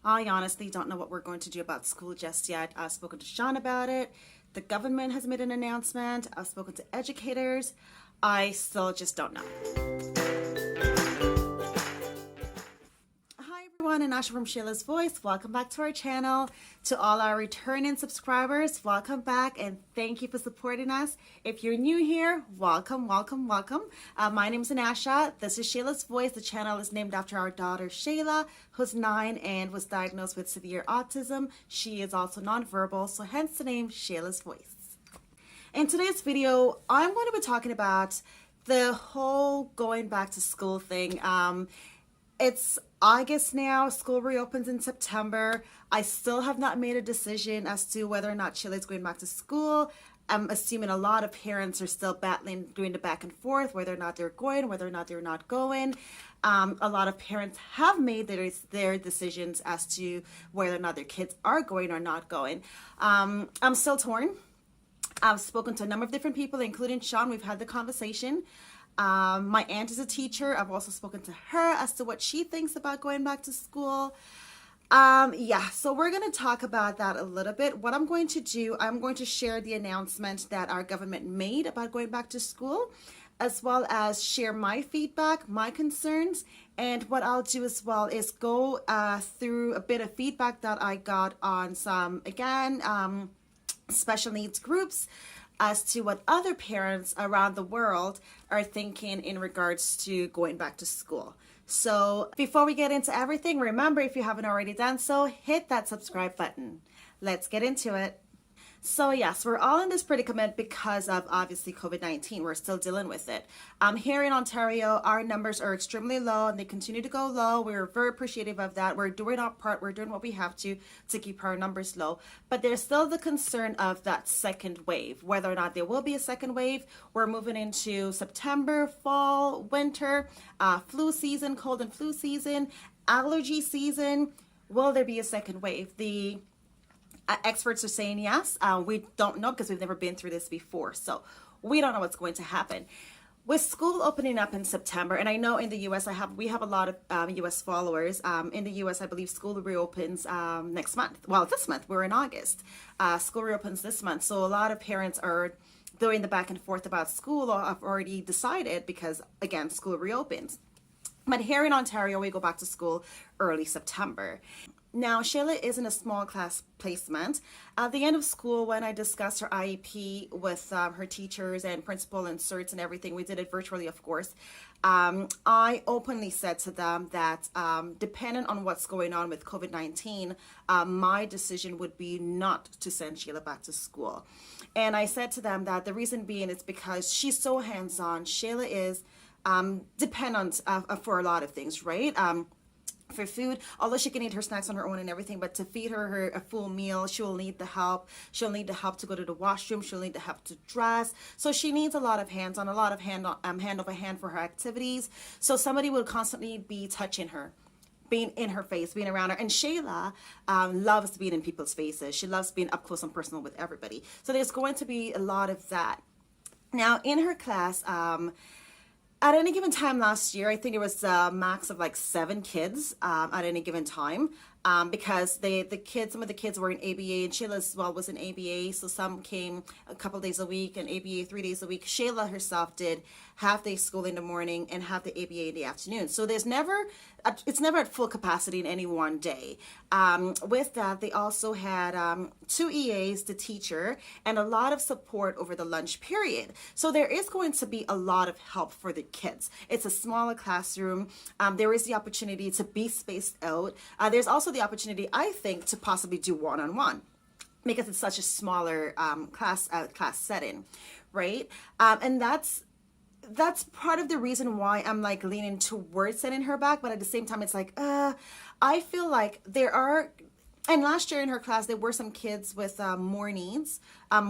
I honestly don't know what we're going to do about school just yet. I've spoken to Sean about it. The government has made an announcement. I've spoken to educators. I still just don't know. Hi everyone, Annasha from Shayla's Voice. Welcome back to our channel. To all our returning subscribers, welcome back and thank you for supporting us. If you're new here, welcome. My name is Annasha. This is Shayla's Voice. The channel is named after our daughter Shayla, who's 9 and was diagnosed with severe autism. She is also nonverbal, so hence the name Shayla's Voice. In today's video, I'm going to be talking about the whole going back to school thing. It's August now, school reopens in September. I still have not made a decision as to whether or not Shayla's going back to school. I'm assuming a lot of parents are still battling, doing the back and forth, whether or not they're going, whether or not they're not going. A lot of parents have made their decisions as to whether or not their kids are going or not going. I'm still torn. I've spoken to a number of different people, including Sean. We've had the conversation. My aunt is a teacher. I've also spoken to her as to what she thinks about going back to school. So we're going to talk about that a little bit. What I'm going to do, I'm going to share the announcement that our government made about going back to school, as well as share my feedback, my concerns, and what I'll do as well is go through a bit of feedback that I got on some, special needs groups, as to what other parents around the world are thinking in regards to going back to school. So before we get into everything, remember, if you haven't already done so, hit that subscribe button. Let's get into it. So yes, we're all in this predicament because of obviously COVID-19. We're still dealing with it. Here in Ontario, our numbers are extremely low and they continue to go low. We're very appreciative of that. We're doing our part. We're doing what we have to keep our numbers low. But there's still the concern of that second wave, whether or not there will be a second wave. We're moving into September, fall, winter, flu season, cold and flu season, allergy season. Will there be a second wave? The experts are saying yes. We don't know because we've never been through this before. So we don't know what's going to happen. With school opening up in September, and I know in the U.S. we have a lot of U.S. followers. In the U.S., I believe school reopens next month. Well, this month. We're in August. School reopens this month. So a lot of parents are doing the back and forth about school or have already decided because, again, school reopens. But here in Ontario, we go back to school early September. Now, Shayla is in a small class placement. At the end of school, when I discussed her IEP with her teachers and principal and certs and everything, we did it virtually, of course. I openly said to them that depending on what's going on with COVID-19, my decision would be not to send Shayla back to school. And I said to them that the reason being is because she's so hands-on. Shayla is dependent for a lot of things, right? For food, although she can eat her snacks on her own and everything, but to feed her a full meal, she will need the help. She'll need the help to go to the washroom. She'll need the help to dress. So she needs a lot of hands-on, a lot of hand over hand for her activities. So somebody will constantly be touching her, being in her face, being around her. And Shayla loves being in people's faces. She loves being up close and personal with everybody. So there's going to be a lot of that. Now, in her class, at any given time last year, I think it was a max of like 7 kids at any given time, because some of the kids were in ABA, and Shayla as well was in ABA. So some came a couple days a week and ABA 3 days a week. Shayla herself did half-day school in the morning and half the ABA in the afternoon. So it's never at full capacity in any one day. With that, they also had 2 EAs, the teacher, and a lot of support over the lunch period. So there is going to be a lot of help for the kids. It's a smaller classroom. There is the opportunity to be spaced out. There's also the opportunity, I think, to possibly do one-on-one because it's such a smaller class setting, right? And that's part of the reason why I'm like leaning towards sending her back. But at the same time, it's like, I feel like there are, and last year in her class, there were some kids with more needs.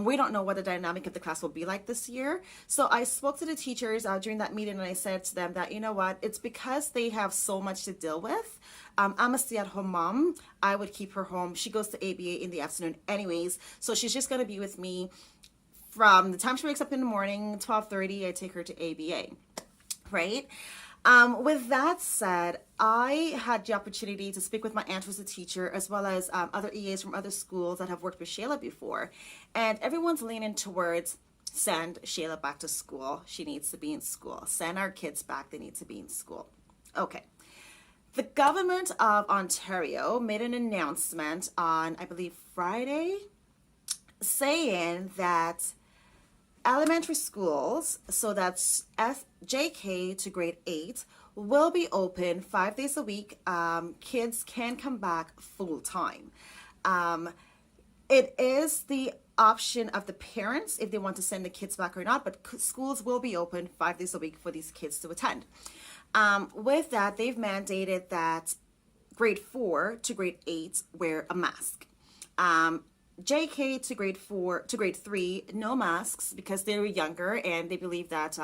We don't know what the dynamic of the class will be like this year. So I spoke to the teachers during that meeting, and I said to them that, you know what, it's because they have so much to deal with. I'm a stay-at-home mom. I would keep her home. She goes to ABA in the afternoon anyways. So she's just going to be with me from the time she wakes up in the morning, 12:30, I take her to ABA, right? With that said, I had the opportunity to speak with my aunt who's a teacher, as well as other EAs from other schools that have worked with Shayla before. And everyone's leaning towards send Shayla back to school. She needs to be in school. Send our kids back. They need to be in school. Okay. The government of Ontario made an announcement on, I believe, Friday, saying that elementary schools, so that's JK to grade 8, will be open 5 days a week. Kids can come back full time. It is the option of the parents if they want to send the kids back or not, but schools will be open 5 days a week for these kids to attend. With that, they've mandated that grade 4 to grade 8 wear a mask. JK to grade 3, no masks because they're younger and they believe that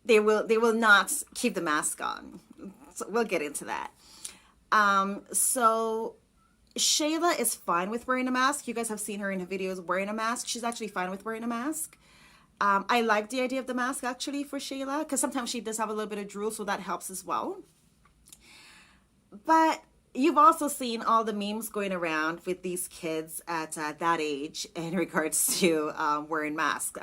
they will not keep the mask on. So we'll get into that. So Shayla is fine with wearing a mask. You guys have seen her in her videos wearing a mask. She's actually fine with wearing a mask. I like the idea of the mask actually for Shayla because sometimes she does have a little bit of drool, so that helps as well. But you've also seen all the memes going around with these kids at that age in regards to wearing masks.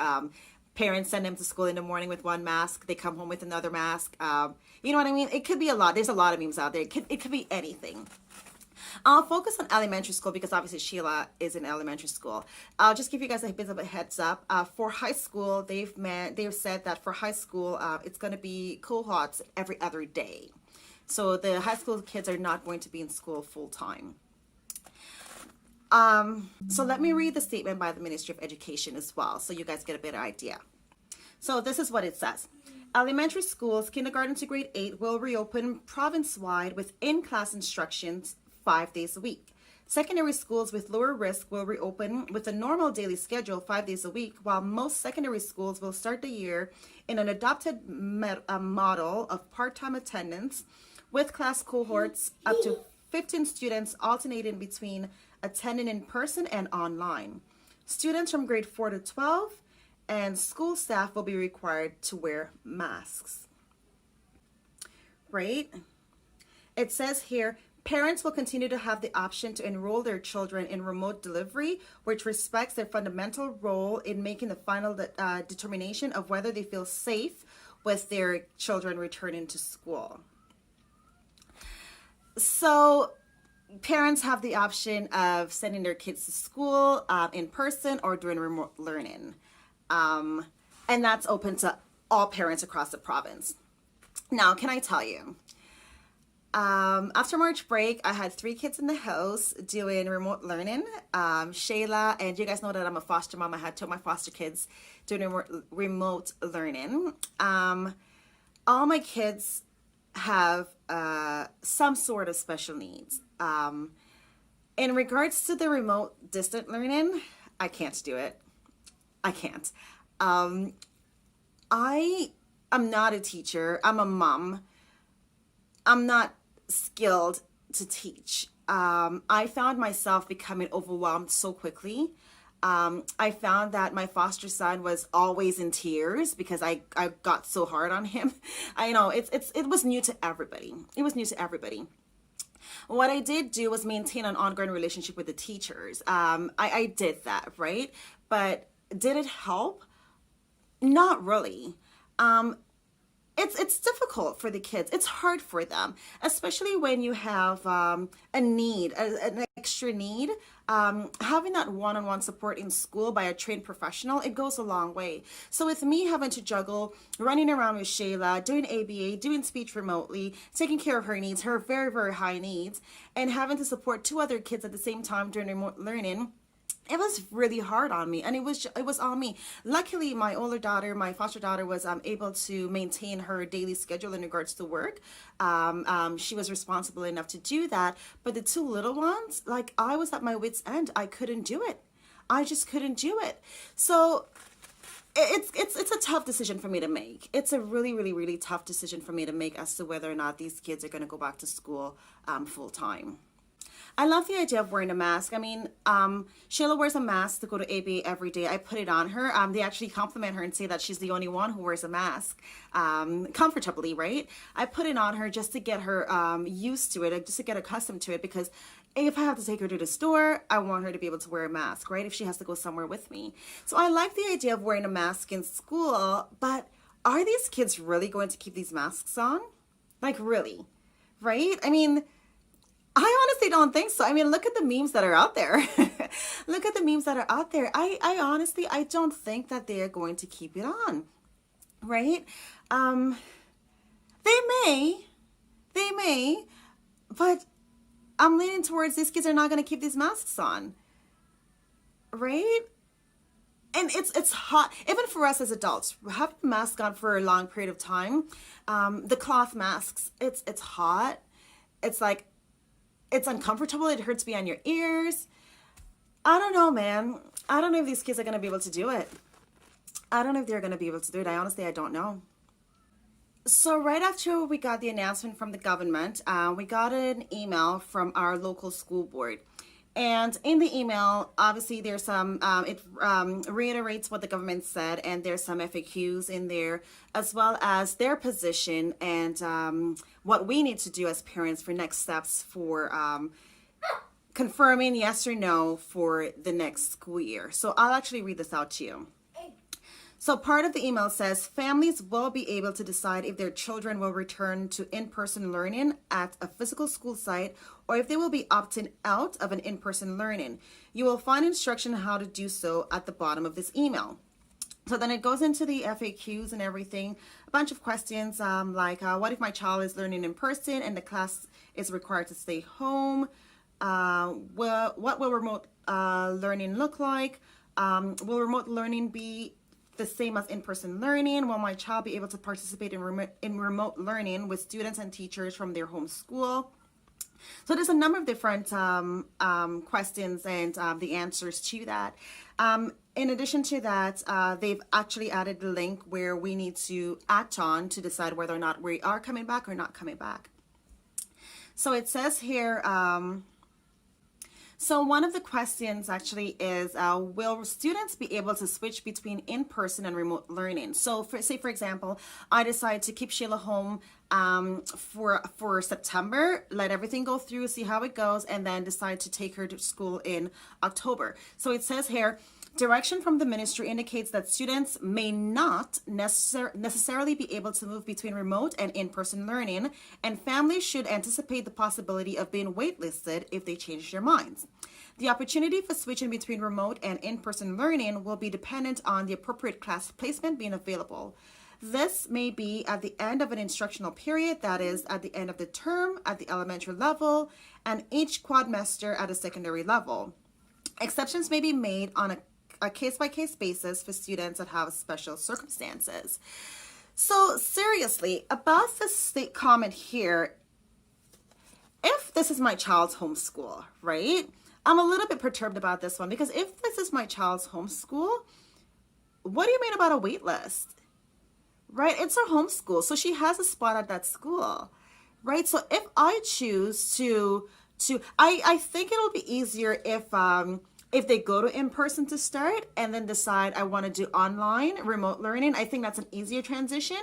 Parents send them to school in the morning with one mask. They come home with another mask. You know what I mean? It could be a lot. There's a lot of memes out there. It could be anything. I'll focus on elementary school because obviously Shayla is in elementary school. I'll just give you guys a bit of a heads up. For high school, they've said that for high school, it's going to be cohorts every other day. So the high school kids are not going to be in school full time. So let me read the statement by the Ministry of Education as well, so you guys get a better idea. So this is what it says. Elementary schools, kindergarten to grade 8, will reopen province-wide with in-class instructions 5 days a week. Secondary schools with lower risk will reopen with a normal daily schedule 5 days a week, while most secondary schools will start the year in an adopted model of part-time attendance with class cohorts up to 15 students alternating between attending in person and online. Students from grade 4 to 12 and school staff will be required to wear masks. Right? It says here, parents will continue to have the option to enroll their children in remote delivery, which respects their fundamental role in making the final determination of whether they feel safe with their children returning to school. So parents have the option of sending their kids to school in person or doing remote learning. And that's open to all parents across the province. Now, can I tell you, after March break, I had 3 kids in the house doing remote learning. Shayla, and you guys know that I'm a foster mom. I had 2 of my foster kids doing remote learning. All my kids have some sort of special needs. In regards to the remote distant learning, I can't do it. I can't. I am not a teacher. I'm a mom. I'm not skilled to teach. I found myself becoming overwhelmed so quickly. I found that my foster son was always in tears because I got so hard on him. I know it was new to everybody. It was new to everybody. What I did do was maintain an ongoing relationship with the teachers. I did that, right? But did it help? Not really. It's difficult for the kids. It's hard for them, especially when you have a need, an extra need. Having that one-on-one support in school by a trained professional, it goes a long way. So with me having to juggle running around with Shayla, doing ABA, doing speech remotely, taking care of her needs, her very, very high needs, and having to support 2 other kids at the same time during remote learning, it was really hard on me, and it was on me. Luckily, my older daughter, my foster daughter, was able to maintain her daily schedule in regards to work. She was responsible enough to do that. But the 2 little ones, like, I was at my wit's end. I couldn't do it. I just couldn't do it. So it's a tough decision for me to make. It's a really, really, really tough decision for me to make as to whether or not these kids are going to go back to school full time. I love the idea of wearing a mask. I mean, Shayla wears a mask to go to ABA every day. I put it on her. They actually compliment her and say that she's the only one who wears a mask comfortably, right? I put it on her just to get her used to it, just to get accustomed to it, because if I have to take her to the store, I want her to be able to wear a mask, right? If she has to go somewhere with me. So I like the idea of wearing a mask in school, but are these kids really going to keep these masks on? Like, really? Right? I mean, I honestly don't think so. I mean, look at the memes that are out there. Look at the memes that are out there. I honestly, I don't think that they are going to keep it on, right? They may, but I'm leaning towards these kids are not going to keep these masks on, right? And it's hot, even for us as adults, having a mask on for a long period of time. The cloth masks, it's hot. It's like, it's uncomfortable. It hurts behind your ears. I don't know, man. I don't know if these kids are going to be able to do it. I don't know if they're going to be able to do it. I don't know. So right after we got the announcement from the government, we got an email from our local school board. And in the email, obviously there's some, it reiterates what the government said, and there's some FAQs in there, as well as their position and what we need to do as parents for next steps for confirming yes or no for the next school year. So I'll actually read this out to you. So part of the email says families will be able to decide if their children will return to in-person learning at a physical school site or if they will be opting out of an in-person learning. You will find instruction on how to do so at the bottom of this email. So then it goes into the FAQs and everything, a bunch of questions like what if my child is learning in person and the class is required to stay home? What will remote learning look like? Will remote learning be the same as in-person learning? Will my child be able to participate in remote learning with students and teachers from their home school? So there's a number of different questions and the answers to that. In addition to that, they've actually added the link where we need to act on to decide whether or not we are coming back or not coming back. So it says here, so one of the questions actually is, will students be able to switch between in-person and remote learning? So say, for example, I decide to keep Shayla home for September, let everything go through, see how it goes, and then decide to take her to school in October. So it says here, direction from the ministry indicates that students may not necessarily be able to move between remote and in-person learning, and families should anticipate the possibility of being waitlisted if they change their minds. The opportunity for switching between remote and in-person learning will be dependent on the appropriate class placement being available. This may be at the end of an instructional period, that is, at the end of the term at the elementary level, and each quadmester at a secondary level. Exceptions may be made on a case-by-case basis for students that have special circumstances. So seriously, about this comment here, if this is my child's homeschool, right? I'm a little bit perturbed about this one, because if this is my child's homeschool, what do you mean about a wait list? Right? It's her homeschool, so she has a spot at that school, right? So if I choose to I think it'll be easier if they go to in-person to start and then decide I want to do online remote learning. I think that's an easier transition.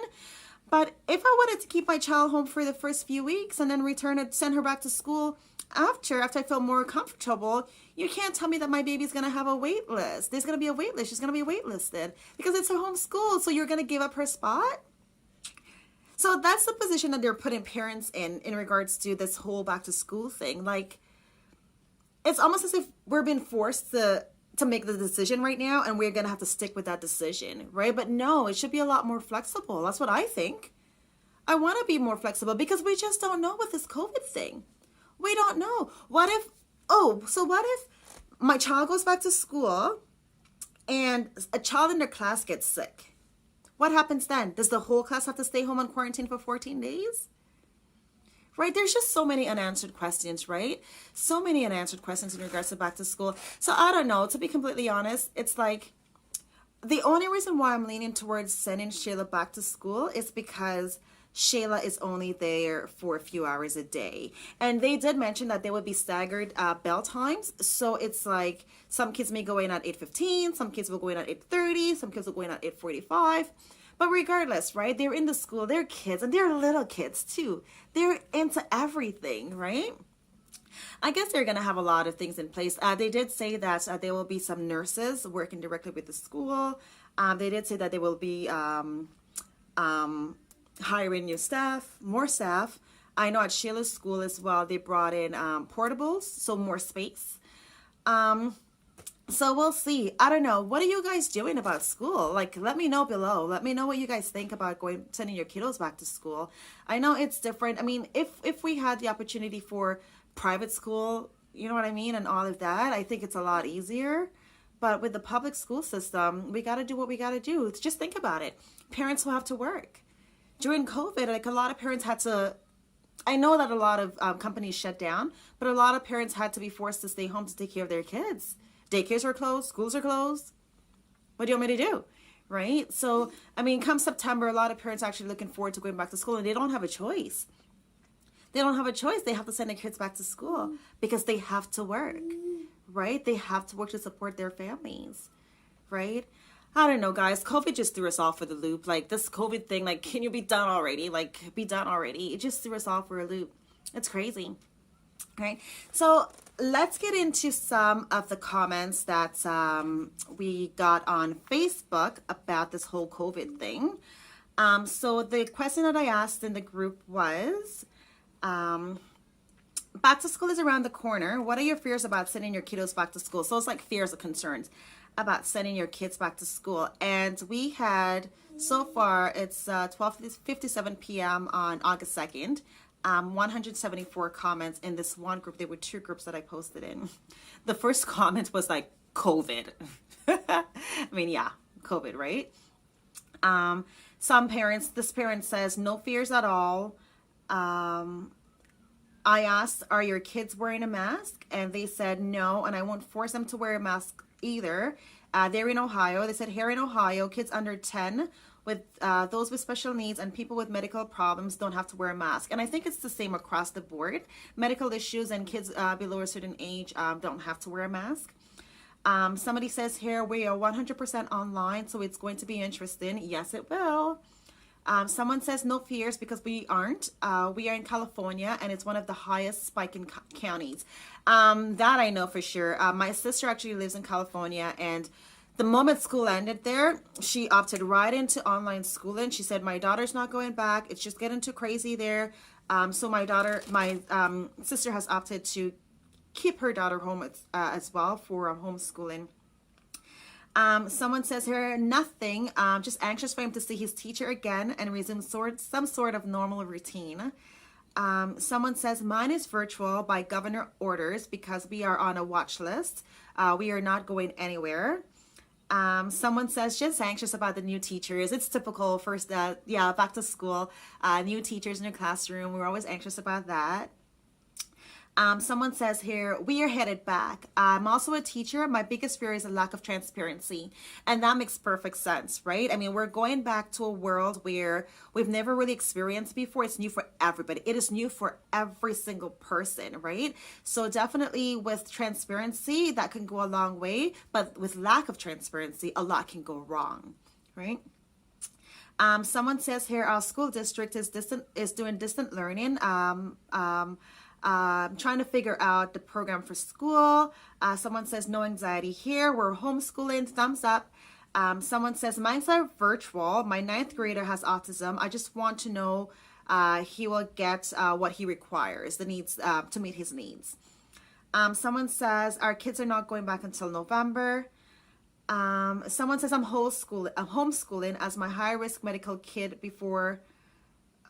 But if I wanted to keep my child home for the first few weeks and then return and send her back to school after I feel more comfortable, you can't tell me that my baby's going to have a wait list. There's going to be a wait list. She's going to be waitlisted because it's her home school. So you're going to give up her spot? So that's the position that they're putting parents in regards to this whole back to school thing. Like, it's almost as if we're being forced to make the decision right now, and we're going to have to stick with that decision, right? But no, it should be a lot more flexible. That's what I think. I want to be more flexible because we just don't know with this COVID thing. We don't know. What if my child goes back to school and a child in their class gets sick? What happens then? Does the whole class have to stay home on quarantine for 14 days? Right? There's just so many unanswered questions, right? So many unanswered questions in regards to back to school. So I don't know. To be completely honest, it's like the only reason why I'm leaning towards sending Shayla back to school is because Shayla is only there for a few hours a day. And they did mention that there would be staggered bell times. So it's like some kids may go in at 8:15, some kids will go in at 8:30, some kids will go in at 8:45. But regardless, right? They're in the school, they're kids, and they're little kids too. They're into everything, right? I guess they're going to have a lot of things in place. They did say that there will be some nurses working directly with the school. They did say that they will be hiring new staff, more staff. I know at Shayla's school as well, they brought in portables, so more space. So we'll see. I don't know. What are you guys doing about school? Like, let me know below. Let me know what you guys think about sending your kiddos back to school. I know it's different. I mean, if we had the opportunity for private school, you know what I mean, and all of that, I think it's a lot easier. But with the public school system, we got to do what we got to do. Just think about it. Parents will have to work. During COVID, like a lot of parents had to, I know that a lot of companies shut down, but a lot of parents had to be forced to stay home to take care of their kids. Daycares are closed, schools are closed. What do you want me to do? Right? So, I mean, come September, a lot of parents are actually looking forward to going back to school, and they don't have a choice. They don't have a choice. They have to send their kids back to school because they have to work, right? They have to work to support their families, right? I don't know, guys. COVID just threw us off for the loop. Like, this COVID thing, like, can you be done already? Like, be done already. It just threw us off for a loop. It's crazy. Okay, so let's get into some of the comments that we got on Facebook about this whole COVID thing. So the question that I asked in the group was, back to school is around the corner. What are your fears about sending your kiddos back to school? So it's like fears or concerns about sending your kids back to school. And we had, so far, it's 12:57 p.m. on August 2nd. 174 comments in this one group. There were two groups that I posted in. The first comment was like, COVID. I mean, yeah, COVID, right? This parent says, no fears at all. I asked, are your kids wearing a mask? And they said no, and I won't force them to wear a mask either. They're in Ohio. They said here in Ohio, kids under 10 with those with special needs and people with medical problems don't have to wear a mask. And I think it's the same across the board. Medical issues and kids below a certain age don't have to wear a mask. Somebody says here, we are 100% online, so it's going to be interesting. Yes, it will. Someone says no fears because we aren't. We are in California and it's one of the highest spiking counties. That I know for sure. My sister actually lives in California, and the moment school ended there, she opted right into online schooling. She said, my daughter's not going back. It's just getting too crazy there. So my sister has opted to keep her daughter home as well for homeschooling. Someone says here, nothing, just anxious for him to see his teacher again and resume some sort of normal routine. Someone says, mine is virtual by governor orders because we are on a watch list. We are not going anywhere. Someone says, just anxious about the new teachers. It's typical first, back to school, new teachers in your classroom. We're always anxious about that. Someone says here, we are headed back. I'm also a teacher. My biggest fear is a lack of transparency. And that makes perfect sense, right? I mean, we're going back to a world where we've never really experienced before. It's new for everybody. It is new for every single person, right? So definitely with transparency, that can go a long way. But with lack of transparency, a lot can go wrong, right? Someone says here, our school district is doing distant learning. Trying to figure out the program for school. Someone says no anxiety here. We're homeschooling. Thumbs up. Someone says mine's are virtual. My 9th grader has autism. I just want to know he will get what he requires, the needs to meet his needs. Someone says our kids are not going back until November. Someone says I'm homeschooling as my high-risk medical kid before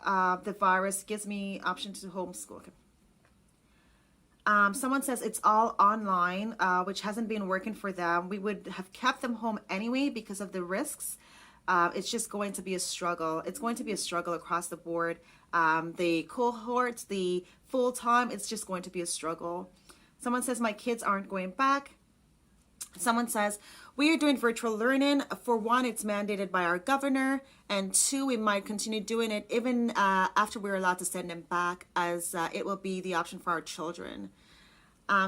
the virus gives me option to homeschool. Okay. Someone says it's all online, which hasn't been working for them. We would have kept them home anyway because of the risks. It's just going to be a struggle. It's going to be a struggle across the board. The cohorts, the full-time, it's just going to be a struggle. Someone says my kids aren't going back. Someone says, we are doing virtual learning. For one, it's mandated by our governor. And two, we might continue doing it even after we're allowed to send them back, as it will be the option for our children.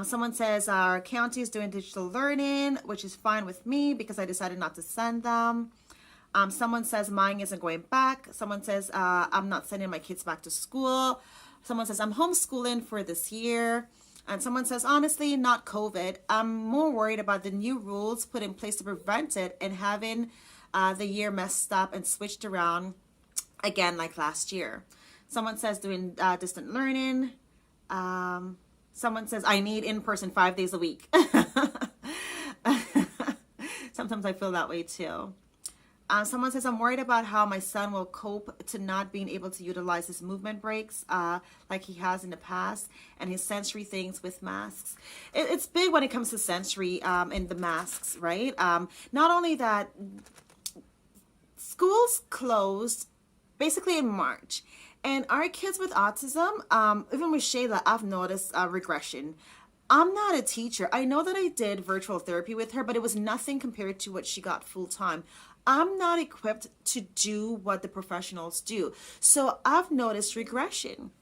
Someone says, our county is doing digital learning, which is fine with me because I decided not to send them. Someone says, mine isn't going back. Someone says, I'm not sending my kids back to school. Someone says, I'm homeschooling for this year. And someone says, honestly, not COVID. I'm more worried about the new rules put in place to prevent it and having the year messed up and switched around again like last year. Someone says doing distant learning. Someone says, I need in-person 5 days a week. Sometimes I feel that way too. Someone says, I'm worried about how my son will cope to not being able to utilize his movement breaks like he has in the past, and his sensory things with masks. It's big when it comes to sensory and the masks, right? Not only that, schools closed basically in March. And our kids with autism, even with Shayla, I've noticed a regression. I'm not a teacher. I know that I did virtual therapy with her, but it was nothing compared to what she got full time. I'm not equipped to do what the professionals do. So I've noticed regression,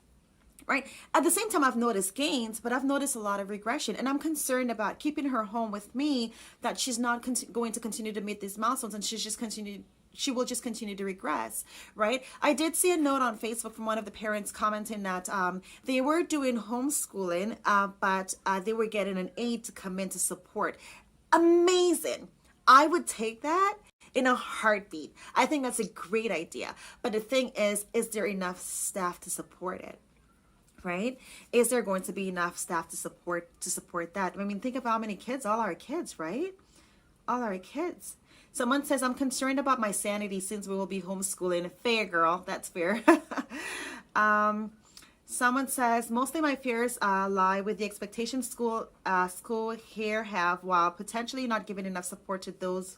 right? At the same time, I've noticed gains, but I've noticed a lot of regression. And I'm concerned about keeping her home with me, that she's not going to continue to meet these milestones, and she will just continue to regress, right? I did see a note on Facebook from one of the parents commenting that they were doing homeschooling, but they were getting an aide to come in to support. Amazing. I would take that in a heartbeat. I think that's a great idea. But the thing is there enough staff to support it? Right? Is there going to be enough staff to support that? I mean, think of how many kids, all our kids, right? All our kids. Someone says, I'm concerned about my sanity since we will be homeschooling. Fair, girl. That's fair. Someone says, mostly my fears lie with the expectations school here have, while potentially not giving enough support to those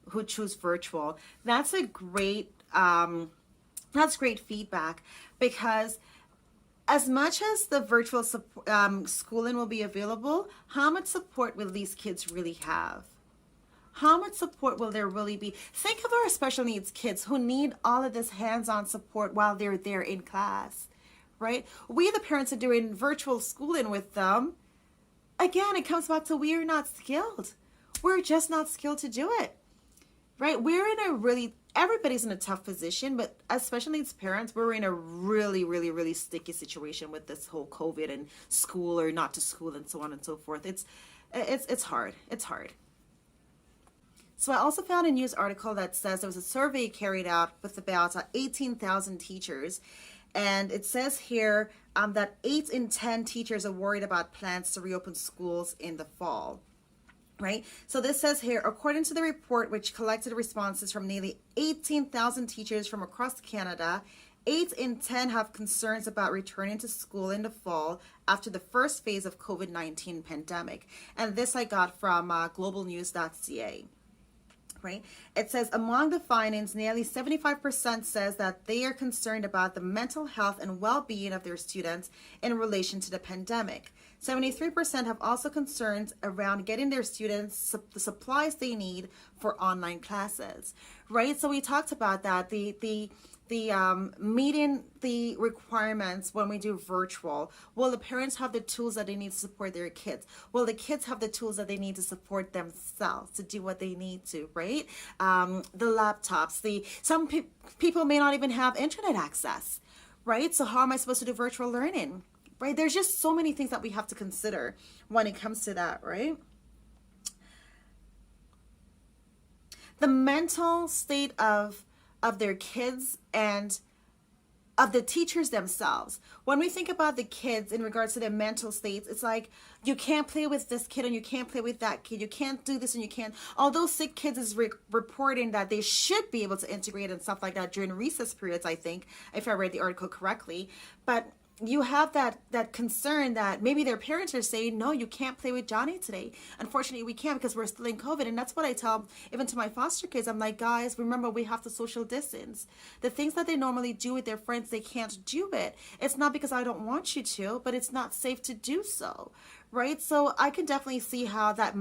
who choose virtual. That's a great, that's great feedback, because as much as the virtual schooling will be available, how much support will these kids really have? How much support will there really be? Think of our special needs kids who need all of this hands-on support while they're there in class, right? We, the parents, are doing virtual schooling with them. Again, it comes back to we are not skilled. We're just not skilled to do it, right? Everybody's in a tough position, but as special needs parents, we're in a really, really, really sticky situation with this whole COVID and school or not to school and so on and so forth. It's hard. It's hard. So I also found a news article that says there was a survey carried out with about 18,000 teachers. And it says here that 8 in 10 teachers are worried about plans to reopen schools in the fall. Right? So this says here, according to the report, which collected responses from nearly 18,000 teachers from across Canada, 8 in 10 have concerns about returning to school in the fall after the first phase of COVID-19 pandemic. And this I got from globalnews.ca. Right? It says among the findings, nearly 75% says that they are concerned about the mental health and well-being of their students in relation to the pandemic. 73% have also concerns around getting their students the supplies they need for online classes. Right? So we talked about that, the meeting the requirements when we do virtual. Will the parents have the tools that they need to support their kids? Will the kids have the tools that they need to support themselves to do what they need to, right? The laptops, some people may not even have internet access, right? So how am I supposed to do virtual learning, right? There's just so many things that we have to consider when it comes to that, right? The mental state of their kids and of the teachers themselves. When we think about the kids in regards to their mental states, it's like, you can't play with this kid and you can't play with that kid. You can't do this and you can't. Although Sick Kids is reporting that they should be able to integrate and stuff like that during recess periods, I think, if I read the article correctly. But you have that concern that maybe their parents are saying, no, you can't play with Johnny today. Unfortunately, we can't because we're still in COVID. And that's what I tell even to my foster kids. I'm like, guys, remember, we have to social distance. The things that they normally do with their friends, they can't do it. It's not because I don't want you to, but it's not safe to do so, right? So I can definitely see how that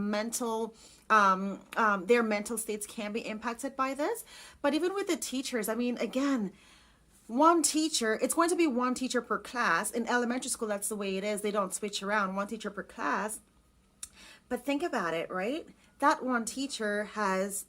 their mental states can be impacted by this. But even with the teachers, I mean, again, one teacher, it's going to be one teacher per class. In elementary school, that's the way it is. They don't switch around, one teacher per class. But think about it, right? That one teacher has,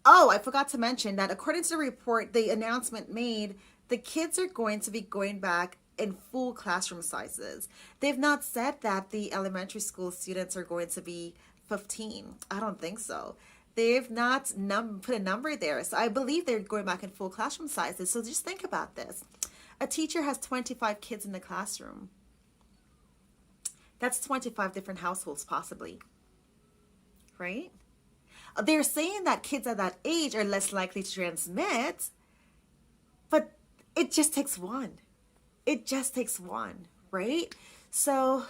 oh, I forgot to mention that according to the report, the announcement made, the kids are going to be going back in full classroom sizes. They've not said that the elementary school students are going to be 15. I don't think so. They've not put a number there. So I believe they're going back in full classroom sizes. So just think about this. A teacher has 25 kids in the classroom. That's 25 different households possibly, right? They're saying that kids at that age are less likely to transmit, but it just takes one. It just takes one, right? So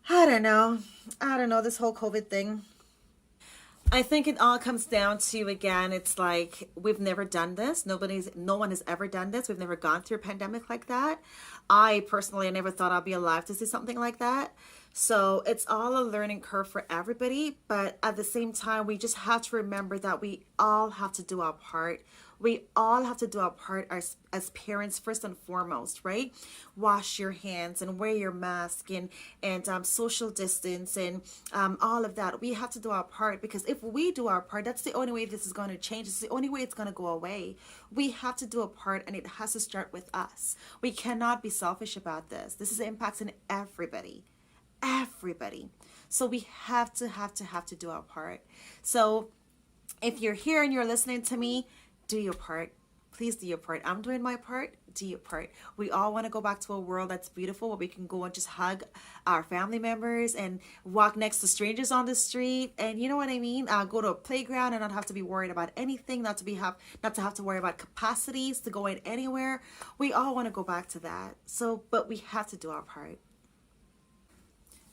I don't know. This whole COVID thing. I think it all comes down to, again, it's like we've never done this. No one has ever done this. We've never gone through a pandemic like that. I personally never thought I'd be alive to see something like that. So it's all a learning curve for everybody. But at the same time, we just have to remember that we all have to do our part. We all have to do our part as parents, first and foremost, right? Wash your hands and wear your mask and social distance and all of that. We have to do our part, because if we do our part, that's the only way this is going to change. It's the only way it's going to go away. We have to do a part, and it has to start with us. We cannot be selfish about this. This is impacting everybody. So we have to do our part. So if you're here and you're listening to me, do your part. Please do your part. I'm doing my part. Do your part. We all want to go back to a world that's beautiful, where we can go and just hug our family members and walk next to strangers on the street, and you know what I mean. Go to a playground and not have to be worried about anything. Not to have to worry about capacities to go in anywhere. We all want to go back to that. So, but we have to do our part.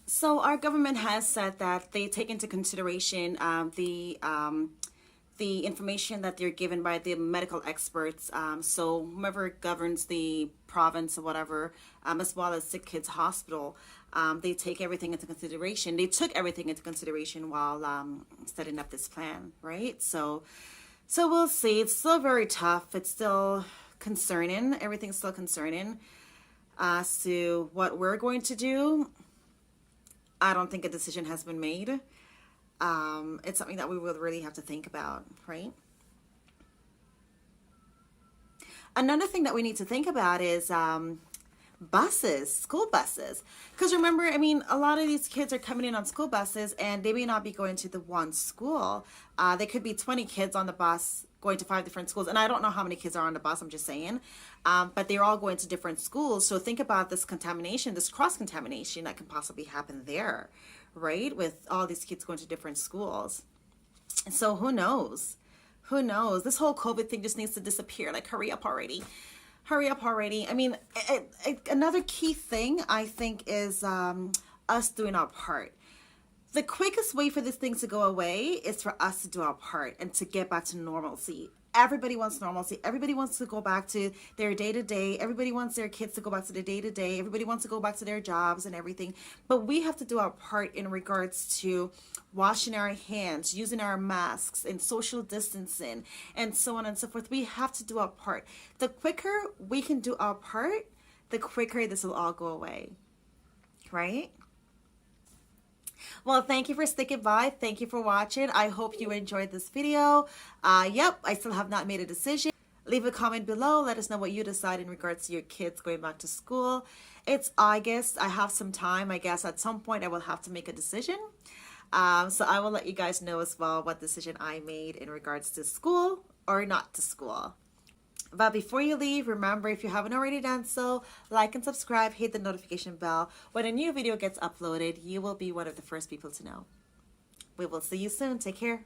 So our government has said that they take into consideration the information that they're given by the medical experts. So whoever governs the province or whatever, as well as Sick Kids Hospital, they take everything into consideration. They took everything into consideration while setting up this plan, right? So we'll see. It's still very tough. It's still concerning. Everything's still concerning. As to what we're going to do, I don't think a decision has been made. It's something that we will really have to think about, right? Another thing that we need to think about is buses, school buses. Because remember, I mean, a lot of these kids are coming in on school buses, and they may not be going to the one school. There could be 20 kids on the bus going to 5 different schools. And I don't know how many kids are on the bus, I'm just saying. But they're all going to different schools. So think about this contamination, this cross-contamination that can possibly happen there, right? With all these kids going to different schools. So who knows? Who knows? This whole COVID thing just needs to disappear. Like, hurry up already. Hurry up already. I mean, another key thing, I think, is us doing our part. The quickest way for this thing to go away is for us to do our part and to get back to normalcy. Everybody wants normalcy. Everybody wants to go back to their day-to-day. Everybody wants their kids to go back to their day-to-day. Everybody wants to go back to their jobs and everything. But we have to do our part in regards to washing our hands, using our masks, and social distancing, and so on and so forth. We have to do our part. The quicker we can do our part, the quicker this will all go away, right? Well, thank you for sticking by. Thank you for watching. I hope you enjoyed this video. Yep, I still have not made a decision. Leave a comment below. Let us know what you decide in regards to your kids going back to school. It's August. I have some time. I guess at some point I will have to make a decision. So I will let you guys know as well what decision I made in regards to school or not to school. But before you leave, remember, if you haven't already done so, like and subscribe, hit the notification bell. When a new video gets uploaded, you will be one of the first people to know. We will see you soon. Take care.